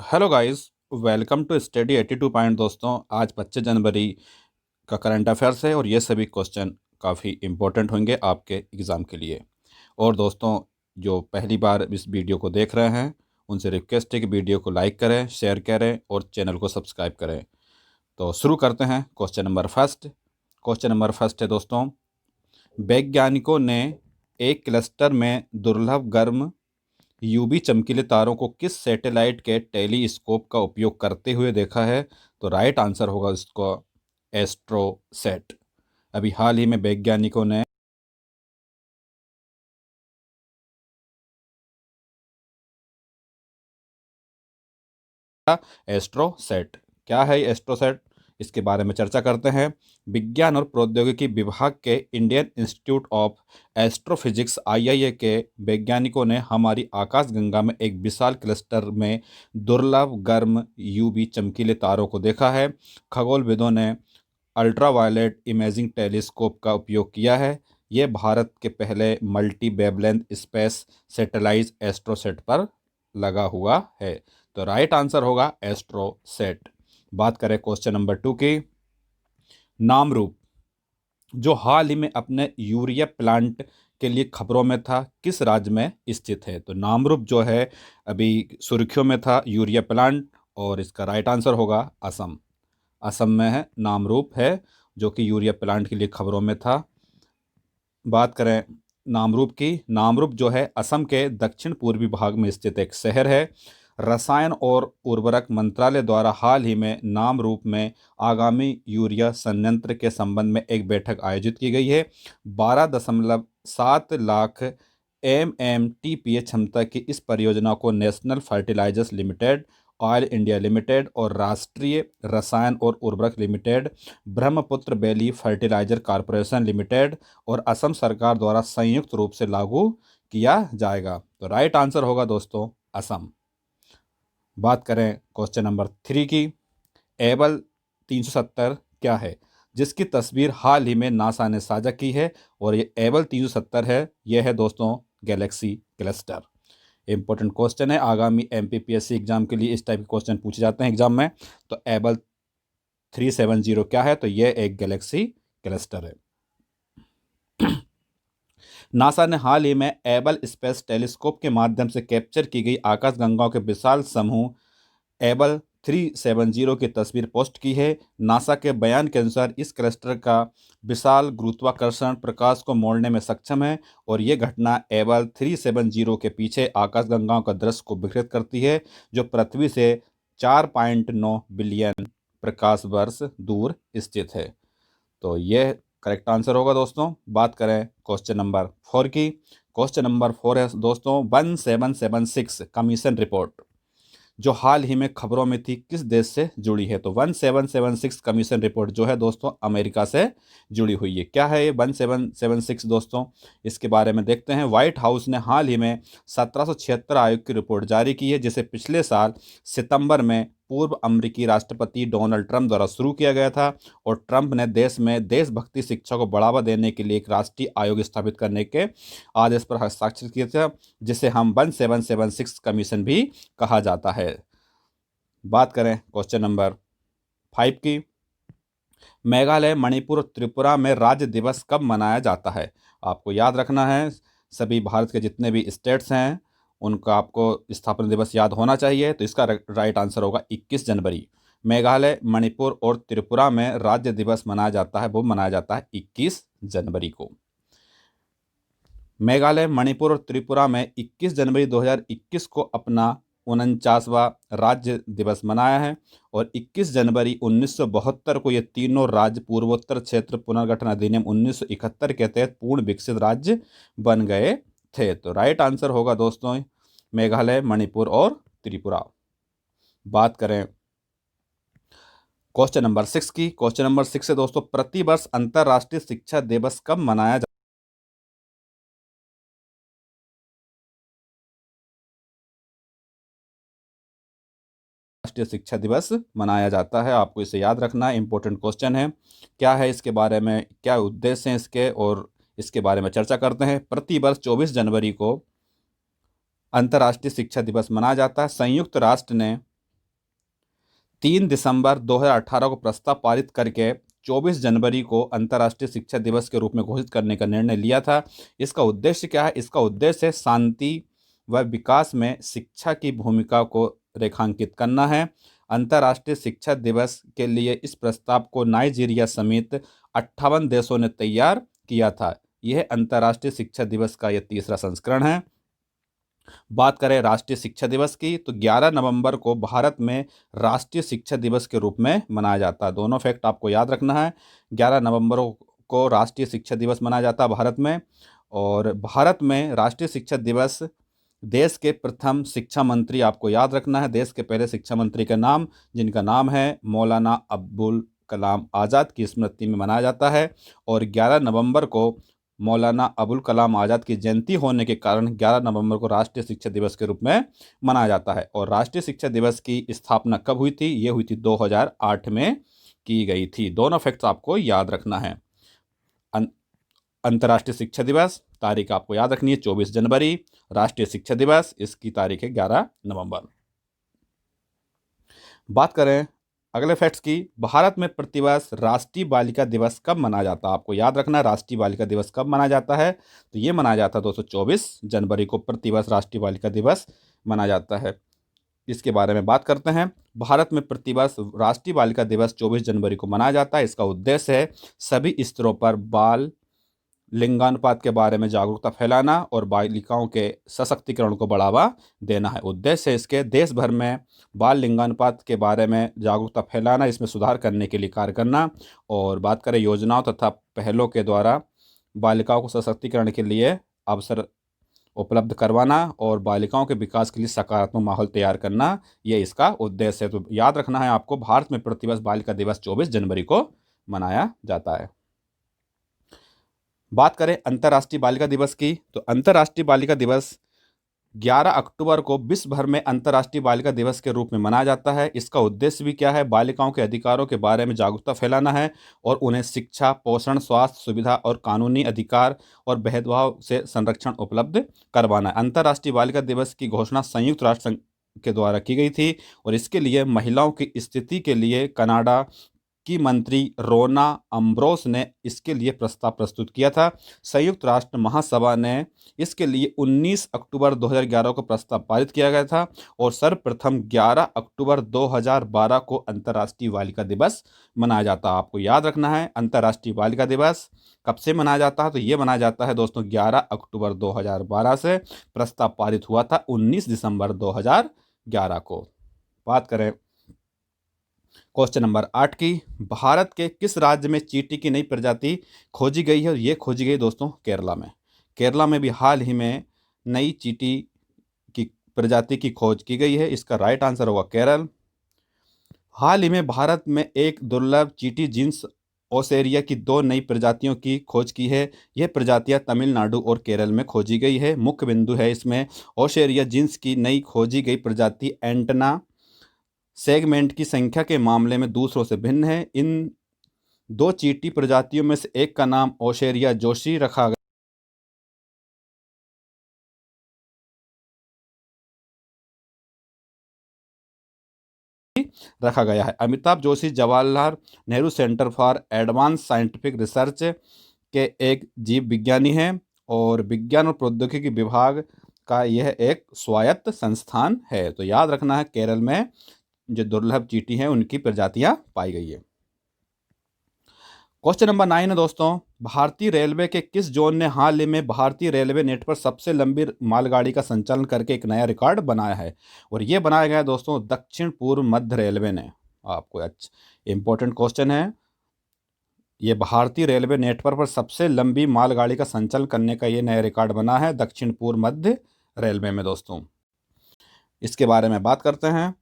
Hello guys, welcome to study 82 point. दोस्तों, आज 25 जनवरी का करंट अफेयर्स है और ये सभी क्वेश्चन काफ़ी इम्पोर्टेंट होंगे आपके एग्ज़ाम के लिए। और दोस्तों, जो पहली बार इस वीडियो को देख रहे हैं उनसे रिक्वेस्ट है कि वीडियो को लाइक करें, शेयर करें और चैनल को सब्सक्राइब करें। तो शुरू करते हैं। क्वेश्चन नंबर फर्स्ट है दोस्तों, वैज्ञानिकों ने एक क्लस्टर में दुर्लभ गर्म यूवी चमकीले तारों को किस सैटेलाइट के टेलीस्कोप का उपयोग करते हुए देखा है? तो राइट आंसर होगा इसको एस्ट्रोसेट। अभी हाल ही में वैज्ञानिकों ने एस्ट्रोसेट। क्या है एस्ट्रोसेट? इसके बारे में चर्चा करते हैं। विज्ञान और प्रौद्योगिकी विभाग के Indian institute of astrophysics IIA के वैज्ञानिकों ने हमारी आकाशगंगा में एक विशाल क्लस्टर में दुर्लभ गर्म यूवी चमकीले तारों को देखा है। खगोलविदों ने अल्ट्रावायलेट इमेजिंग टेलीस्कोप का उपयोग किया है। यह भारत के पहले multi wavelength space satellite AstroSat पर लगा हुआ है। तो राइट आंसर होगा एस्ट्रोसेट। बात करें क्वेश्चन नंबर 2 की। नामरूप, जो हाल ही में अपने यूरिया प्लांट के लिए खबरों में था, किस राज्य में स्थित है? तो नामरूप जो है अभी सुर्खियों में था, यूरिया प्लांट, और इसका राइट आंसर होगा असम। असम में है नामरूप है, जो कि यूरिया प्लांट के लिए खबरों में था। बात करें नामरूप की। नामरूप जो है असम के दक्षिण पूर्वी भाग में स्थित एक शहर है। रसायन और उर्वरक मंत्रालय द्वारा हाल ही में नामरूप में आगामी यूरिया संयंत्र के संबंध में एक बैठक आयोजित की गई है। 12.7 लाख MMTPA क्षमता की इस परियोजना को national fertilizers limited, oil India limited और राष्ट्रीय रसायन और उर्वरक limited, Brahmaputra valley fertilizer corporation limited और असम सरकार द्वारा संयुक्त रूप से लागू किया जाएगा। तो राइट आंसर होगा दोस्तों असम। बात करें क्वेश्चन नंबर 3 की। एबल 370 क्या है, जिसकी तस्वीर हाल ही में नासा ने साझा की है? और ये एबल 370 है, यह है दोस्तों गैलेक्सी क्लस्टर। इंपॉर्टेंट क्वेश्चन है, आगामी MPPSC एग्जाम के लिए इस टाइप के क्वेश्चन पूछे जाते हैं एग्जाम में। तो एबल 370 क्या है? तो यह एक गैलेक्सी क्लस्टर है। नासा ने हाल ही में एबल स्पेस टेलीस्कोप के माध्यम से कैप्चर की गई आकाशगंगाओं के विशाल समूह एबल 370 की तस्वीर पोस्ट की है। नासा के बयान के अनुसार इस क्लस्टर का विशाल गुरुत्वाकर्षण प्रकाश को मोड़ने में सक्षम है और ये घटना एबल 370 के पीछे आकाशगंगाओं का दृश्य को विकृत करती है, जो पृथ्वी से 4.9 बिलियन प्रकाश वर्ष दूर स्थित है। तो यह करेक्ट आंसर होगा दोस्तों। बात करें क्वेश्चन नंबर 4 की। क्वेश्चन नंबर 4 है दोस्तों, 1776 कमीशन रिपोर्ट जो हाल ही में खबरों में थी, किस देश से जुड़ी है? तो 1776 कमीशन रिपोर्ट जो है दोस्तों अमेरिका से जुड़ी हुई है। क्या है ये 1776 दोस्तों? इसके बारे में देखते हैं। व्हाइट हाउस ने हाल ही में 1776 आयोग की रिपोर्ट जारी की है, जिसे पिछले साल सितंबर में पूर्व अमेरिकी राष्ट्रपति डोनाल्ड ट्रंप द्वारा शुरू किया गया था। और ट्रंप ने देश में देशभक्ति शिक्षा को बढ़ावा देने के लिए एक राष्ट्रीय आयोग स्थापित करने के आदेश पर हस्ताक्षर किए थे, जिसे हम 1776 कमीशन भी कहा जाता है। बात करें क्वेश्चन नंबर 5 की। मेघालय, मणिपुर और त्रिपुरा में राज्य दिवस कब मनाया जाता है? आपको याद रखना है, सभी भारत के जितने भी स्टेट्स हैं उनका आपको स्थापना दिवस याद होना चाहिए। तो इसका राइट आंसर होगा 21 जनवरी। मेघालय, मणिपुर और त्रिपुरा में राज्य दिवस मनाया जाता है, वो मनाया जाता है 21 जनवरी को। मेघालय, मणिपुर और त्रिपुरा में 21 जनवरी 2021 को अपना 49वां राज्य दिवस मनाया है। और 21 जनवरी 1972 को ये तीनों राज्य पूर्वोत्तर क्षेत्र पुनर्गठन अधिनियम 1971 के तहत पूर्ण विकसित राज्य बन गए थे। तो राइट आंसर होगा दोस्तों मेघालय, मणिपुर और त्रिपुरा। बात करें क्वेश्चन नंबर 6 की। क्वेश्चन नंबर 6 है दोस्तों, प्रतिवर्ष अंतर्राष्ट्रीय शिक्षा दिवस कब मनाया राष्ट्रीय शिक्षा दिवस मनाया जाता है? आपको इसे याद रखना है, इंपॉर्टेंट क्वेश्चन है। क्या है इसके बारे में, क्या उद्देश्य हैं इसके, और इसके बारे में चर्चा करते हैं। प्रतिवर्ष 24 जनवरी को अंतर्राष्ट्रीय शिक्षा दिवस मनाया जाता है। संयुक्त राष्ट्र ने 3 दिसंबर 2018 को प्रस्ताव पारित करके 24 जनवरी को अंतर्राष्ट्रीय शिक्षा दिवस के रूप में घोषित करने का निर्णय लिया था। इसका उद्देश्य क्या है? इसका उद्देश्य शांति व विकास में शिक्षा की भूमिका को रेखांकित करना है। अंतर्राष्ट्रीय शिक्षा दिवस के लिए इस प्रस्ताव को नाइजीरिया समेत 58 देशों ने तैयार किया था। यह अंतर्राष्ट्रीय शिक्षा दिवस का यह तीसरा संस्करण है। बात करें राष्ट्रीय शिक्षा दिवस की, तो 11 नवंबर को भारत में राष्ट्रीय शिक्षा दिवस के रूप में मनाया जाता है। दोनों फैक्ट आपको याद रखना है। 11 नवंबर को राष्ट्रीय शिक्षा दिवस मनाया जाता है भारत में। और भारत में राष्ट्रीय शिक्षा दिवस देश के प्रथम शिक्षा मंत्री, आपको याद रखना है देश के पहले शिक्षा मंत्री का नाम, जिनका नाम है मौलाना अबुल कलाम आज़ाद की स्मृति में मनाया जाता है। और 11 नवंबर को मौलाना अबुल कलाम आज़ाद की जयंती होने के कारण 11 नवंबर को राष्ट्रीय शिक्षा दिवस के रूप में मनाया जाता है। और राष्ट्रीय शिक्षा दिवस की स्थापना कब हुई थी? ये हुई थी 2008 में की गई थी। दोनों फैक्ट्स आपको याद रखना है। अंतर्राष्ट्रीय शिक्षा दिवस तारीख आपको याद रखनी है 24 जनवरी। राष्ट्रीय शिक्षा दिवस इसकी तारीख है 11 नवंबर। बात करें अगले फैक्ट्स की, भारत में प्रतिवर्ष राष्ट्रीय बालिका दिवस कब मनाया जाता है? आपको याद रखना है राष्ट्रीय बालिका दिवस कब मनाया जाता है। तो ये मनाया जाता है दोस्तों 24 जनवरी को प्रतिवर्ष राष्ट्रीय बालिका दिवस मनाया जाता है। इसके बारे में बात करते हैं। भारत में प्रतिवर्ष राष्ट्रीय बालिका दिवस 24 जनवरी को मनाया जाता है। इसका उद्देश्य है सभी स्तरों पर बाल लिंगानुपात के बारे में जागरूकता फैलाना और बालिकाओं के सशक्तिकरण को बढ़ावा देना है। उद्देश्य है इसके देश भर में बाल लिंगानुपात के बारे में जागरूकता फैलाना, इसमें सुधार करने के लिए कार्य करना। और बात करें योजनाओं तथा पहलों के द्वारा बालिकाओं को सशक्तिकरण के लिए अवसर उपलब्ध करवाना और बालिकाओं के विकास के लिए सकारात्मक माहौल तैयार करना, ये इसका उद्देश्य है। तो याद रखना है आपको, भारत में प्रतिवर्ष बालिका दिवस 24 जनवरी को मनाया जाता है। बात करें अंतर्राष्ट्रीय बालिका दिवस की, तो अंतर्राष्ट्रीय बालिका दिवस 11 अक्टूबर को विश्व भर में अंतर्राष्ट्रीय बालिका दिवस के रूप में मनाया जाता है। इसका उद्देश्य भी क्या है? बालिकाओं के अधिकारों के बारे में जागरूकता फैलाना है और उन्हें शिक्षा, पोषण, स्वास्थ्य सुविधा और कानूनी अधिकार और भेदभाव से संरक्षण उपलब्ध करवाना है। अंतर्राष्ट्रीय बालिका दिवस की घोषणा संयुक्त राष्ट्र संघ के द्वारा की गई थी और इसके लिए महिलाओं की स्थिति के लिए कनाडा की मंत्री रोना अम्ब्रोस ने इसके लिए प्रस्ताव प्रस्तुत किया था। संयुक्त राष्ट्र महासभा ने इसके लिए 19 अक्टूबर 2011 को प्रस्ताव पारित किया गया था और सर्वप्रथम 11 अक्टूबर 2012 को अंतर्राष्ट्रीय बालिका दिवस मनाया जाता है। आपको याद रखना है अंतर्राष्ट्रीय बालिका दिवस कब से मनाया जाता है? तो ये मनाया जाता है दोस्तों 11 अक्टूबर 2012 से। प्रस्ताव पारित हुआ था 19 दिसंबर 2011 को। बात करें क्वेश्चन नंबर 8 की, भारत के किस राज्य में चींटी की नई प्रजाति खोजी गई है? और ये खोजी गई दोस्तों केरला में। केरला में भी हाल ही में नई चींटी की प्रजाति की खोज की गई है। इसका राइट आंसर होगा केरल। हाल ही में भारत में एक दुर्लभ चींटी जीन्स ओसेरिया की 2 नई प्रजातियों की खोज की है। यह प्रजातियां तमिलनाडु और केरल में खोजी गई है। मुख्य बिंदु है इसमें ओसेरिया जीन्स की नई खोजी गई प्रजाति एंटना सेगमेंट की संख्या के मामले में दूसरों से भिन्न है। इन 2 चींटी प्रजातियों में से एक का नाम ओसेरिया जोशी रखा गया है। Amitabh Joshi Jawaharlal Nehru centre for advance scientific research के एक जीव विज्ञानी हैं और विज्ञान और प्रौद्योगिकी विभाग का यह एक स्वायत्त संस्थान है। तो याद रखना है केरल में जो दुर्लभ चींटी हैं उनकी प्रजातियां पाई गई है। क्वेश्चन नंबर 9 है दोस्तों, भारतीय रेलवे के किस जोन ने हाल ही में भारतीय रेलवे नेट पर सबसे लंबी मालगाड़ी का संचालन करके एक नया रिकॉर्ड बनाया है? और ये बनाया गया है दोस्तों दक्षिण पूर्व मध्य रेलवे ने। आपको इंपॉर्टेंट क्वेश्चन है, ये भारतीय रेलवे नेटवर्क पर सबसे लंबी मालगाड़ी का संचालन करने का ये नया रिकॉर्ड बना है दक्षिण पूर्व मध्य रेलवे में दोस्तों। इसके बारे में बात करते हैं।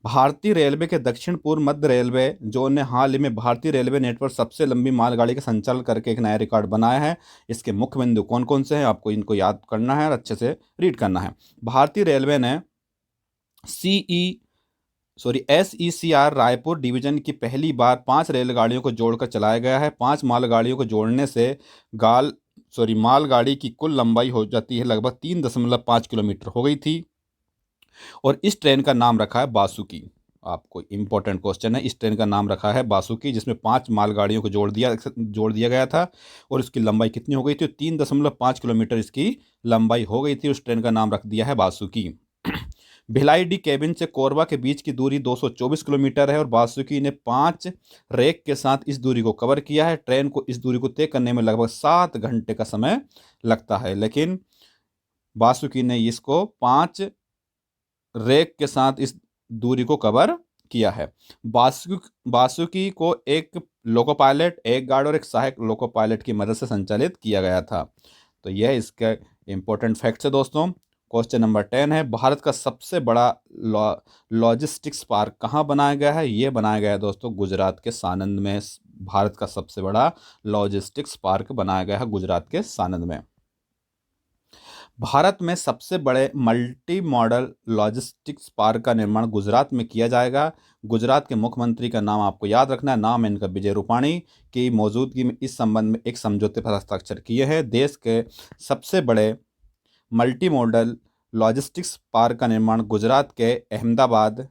भारतीय रेलवे के दक्षिण पूर्व मध्य रेलवे जोन ने हाल ही में भारतीय रेलवे नेटवर्क सबसे लंबी मालगाड़ी का संचालन करके एक नया रिकॉर्ड बनाया है। इसके मुख्य बिंदु कौन कौन से हैं आपको इनको याद करना है और अच्छे से रीड करना है। भारतीय रेलवे ने SECR रायपुर डिवीजन की पहली बार 5 रेलगाड़ियों को जोड़कर चलाया गया है। 5 मालगाड़ियों को जोड़ने से मालगाड़ी की कुल लंबाई हो जाती है लगभग 3.5 किलोमीटर हो गई थी। और इस ट्रेन का नाम रखा है बासुकी। आपको इंपॉर्टेंट क्वेश्चन है, इस ट्रेन का नाम रखा है बासुकी, जिसमें 5 मालगाड़ियों को जोड़ दिया गया था। और इसकी लंबाई कितनी हो गई थी? 3.5 किलोमीटर इसकी लंबाई हो गई थी। उस ट्रेन का नाम रख दिया है बासुकी। भिलाई केबिन से कोरबा के बीच की दूरी 224 किलोमीटर है और बासुकी ने 5 रेक के साथ इस दूरी को कवर किया है। ट्रेन को इस दूरी को तय करने में लगभग 7 घंटे का समय लगता है, लेकिन बासुकी ने इसको 5 रेक के साथ इस दूरी को कवर किया है। बासुकी को एक लोको पायलट, एक गार्ड और एक सहायक लोको पायलट की मदद से संचालित किया गया था। तो यह इसका इंपॉर्टेंट फैक्ट्स है दोस्तों। क्वेश्चन नंबर 10 है, भारत का सबसे बड़ा लॉजिस्टिक्स पार्क कहाँ बनाया गया है? ये बनाया गया है दोस्तों गुजरात के सानंद में। भारत का सबसे बड़ा लॉजिस्टिक्स पार्क बनाया गया है गुजरात के सानंद में। भारत में सबसे बड़े मल्टी मॉडल लॉजिस्टिक्स पार्क का निर्माण गुजरात में किया जाएगा। गुजरात के मुख्यमंत्री का नाम आपको याद रखना है, नाम है इनका विजय रूपाणी, की मौजूदगी में इस संबंध में एक समझौते पर हस्ताक्षर किए हैं। देश के सबसे बड़े मल्टी मॉडल लॉजिस्टिक्स पार्क का निर्माण गुजरात के अहमदाबाद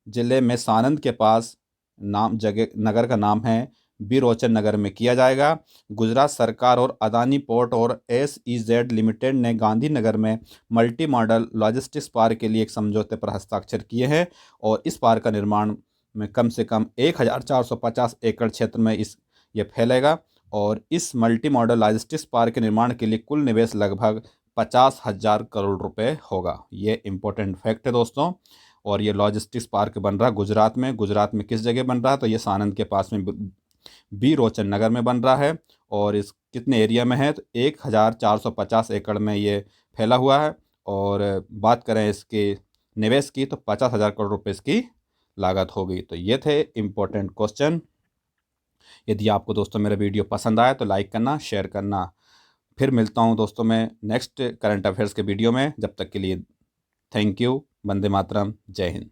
जिले में सानंद के पास नगर का नाम है बीरोचन नगर में किया जाएगा। गुजरात सरकार और अदानी पोर्ट और SEZ लिमिटेड ने गांधीनगर में मल्टी मॉडल लॉजिस्टिक्स पार्क के लिए एक समझौते पर हस्ताक्षर किए हैं और इस पार्क का निर्माण में कम से कम 1450 एकड़ क्षेत्र में ये फैलेगा। और इस मल्टी मॉडल लॉजिस्टिक्स पार्क के निर्माण के लिए कुल निवेश लगभग 50,000 करोड़ रुपए होगा। ये इंपॉर्टेंट फैक्ट है दोस्तों। और ये लॉजिस्टिक्स पार्क बन रहा है गुजरात में। गुजरात में किस जगह बन रहा है? तो ये सानंद के पास में बीरोचन नगर में बन रहा है। और इस कितने एरिया में है? तो 1450 एकड़ में ये फैला हुआ है। और बात करें इसके निवेश की तो 50,000 करोड़ रुपए इसकी लागत होगी। तो ये थे इम्पोर्टेंट क्वेश्चन। यदि आपको दोस्तों मेरा वीडियो पसंद आया तो लाइक करना, शेयर करना। फिर मिलता हूँ दोस्तों मैं नेक्स्ट करंट अफेयर्स के वीडियो में। जब तक के लिए थैंक यू। वंदे मातरम। जय हिंद।